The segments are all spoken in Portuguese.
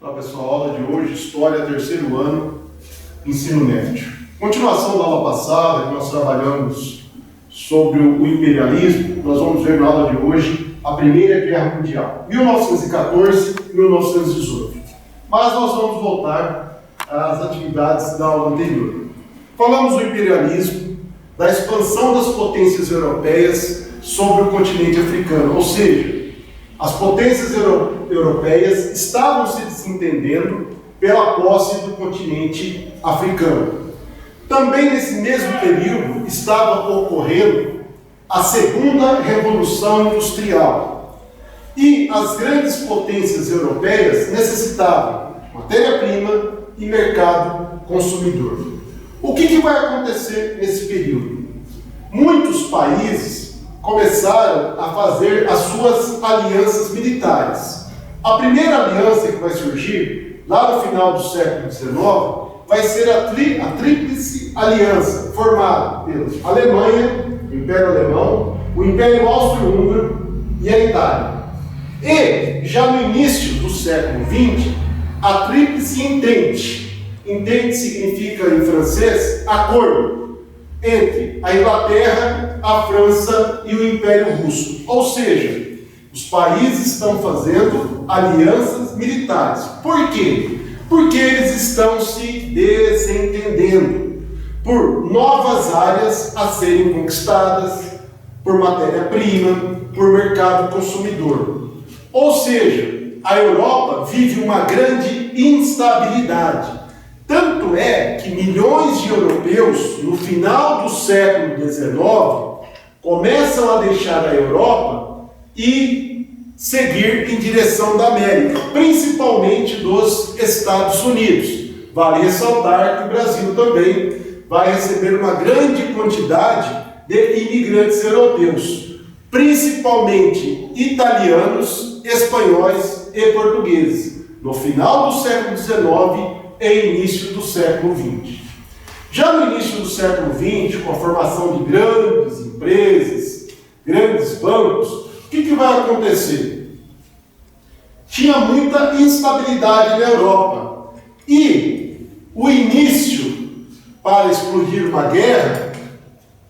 Olá pessoal, aula de hoje, História, terceiro ano, Ensino Médio. Continuação da aula passada, que nós trabalhamos sobre o imperialismo, nós vamos ver na aula de hoje a Primeira Guerra Mundial, 1914-1918. Mas nós vamos voltar às atividades da aula anterior. Falamos do imperialismo, da expansão das potências europeias sobre o continente africano, ou seja, as potências europeias estavam se desentendendo pela posse do continente africano. Também nesse mesmo período estava ocorrendo a segunda Revolução Industrial. E as grandes potências europeias necessitavam matéria-prima e mercado consumidor. O que vai acontecer nesse período? Muitos países começaram a fazer as suas alianças militares. A primeira aliança que vai surgir, lá no final do século XIX, vai ser a Tríplice Aliança, formada pela Alemanha, o Império Alemão, o Império Austro-Húngaro e a Itália. E, já no início do século XX, a Tríplice Entente. Entente significa, em francês, acordo entre a Inglaterra, a França e o Império Russo. Ou seja, os países estão fazendo alianças militares. Por quê? Porque eles estão se desentendendo por novas áreas a serem conquistadas, por matéria-prima, por mercado consumidor. Ou seja, a Europa vive uma grande instabilidade. Tanto é que milhões de europeus, no final do século XIX, começam a deixar a Europa e seguir em direção da América, principalmente dos Estados Unidos. Vale ressaltar que o Brasil também vai receber uma grande quantidade de imigrantes europeus, principalmente italianos, espanhóis e portugueses, no final do século XIX e início do século XX. Já no início do século XX, com a formação de grandes empresas, grandes bancos, o que vai acontecer? Tinha muita instabilidade na Europa e o início para explodir uma guerra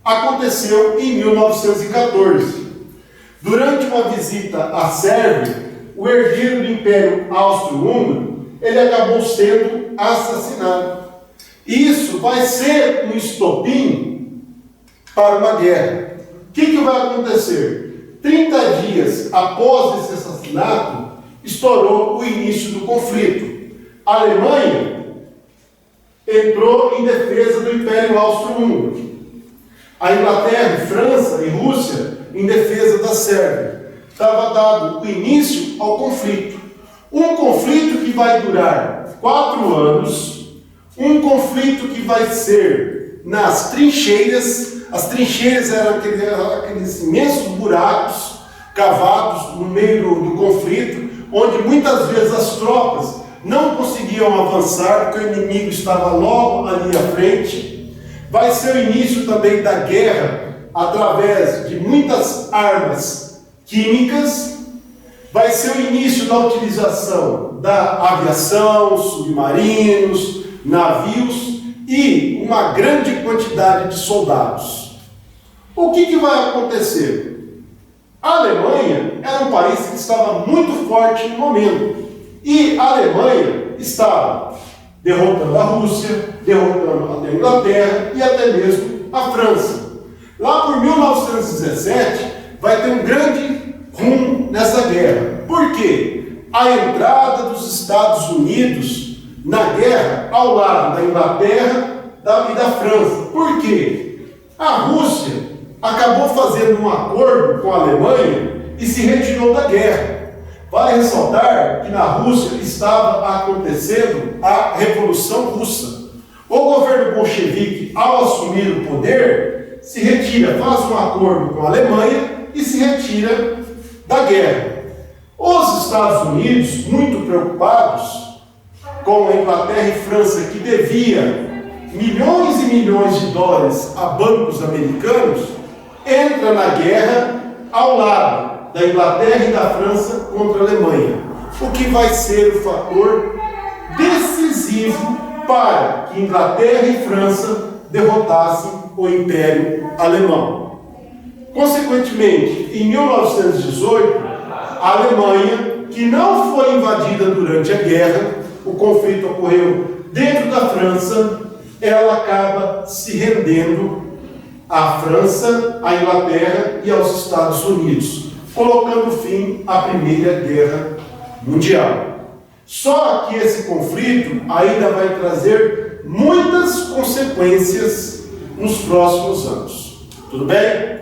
aconteceu em 1914. Durante uma visita à Sérvia, o herdeiro do Império Austro-Húngaro ele acabou sendo assassinado. Isso vai ser um estopim para uma guerra. O que vai acontecer? 30 dias após esse assassinato, estourou o início do conflito. A Alemanha entrou em defesa do Império Austro-Húngaro. A Inglaterra, França e Rússia em defesa da Sérvia. Estava dado o início ao conflito. Um conflito que vai durar 4 anos, um conflito que vai ser nas trincheiras. As trincheiras eram aqueles imensos buracos cavados no meio do conflito, onde muitas vezes as tropas não conseguiam avançar, porque o inimigo estava logo ali à frente. Vai ser o início também da guerra através de muitas armas químicas. Vai ser o início da utilização da aviação, submarinos, navios e uma grande quantidade de soldados. O que vai acontecer? A Alemanha era um país que estava muito forte no momento. E a Alemanha estava derrotando a Rússia, derrotando a Inglaterra e até mesmo a França. Lá por 1917 vai ter um grande rumo nessa guerra. Por quê? A entrada dos Estados Unidos na guerra ao lado da Inglaterra e da França. Por quê? A Rússia acabou fazendo um acordo com a Alemanha e se retirou da guerra. Vale ressaltar que na Rússia estava acontecendo a Revolução Russa. O governo bolchevique, ao assumir o poder, se retira, faz um acordo com a Alemanha e se retira da guerra. Os Estados Unidos, muito preocupados com a Inglaterra e França, que devia milhões e milhões de dólares a bancos americanos, entra na guerra ao lado da Inglaterra e da França contra a Alemanha. o que vai ser o fator decisivo para que Inglaterra e França derrotassem o Império Alemão. Consequentemente, em 1918, a Alemanha, que não foi invadida durante a guerra, o conflito ocorreu dentro da França, ela acaba se rendendo à França, à Inglaterra e aos Estados Unidos, colocando fim à Primeira Guerra Mundial. Só que esse conflito ainda vai trazer muitas consequências nos próximos anos. Tudo bem?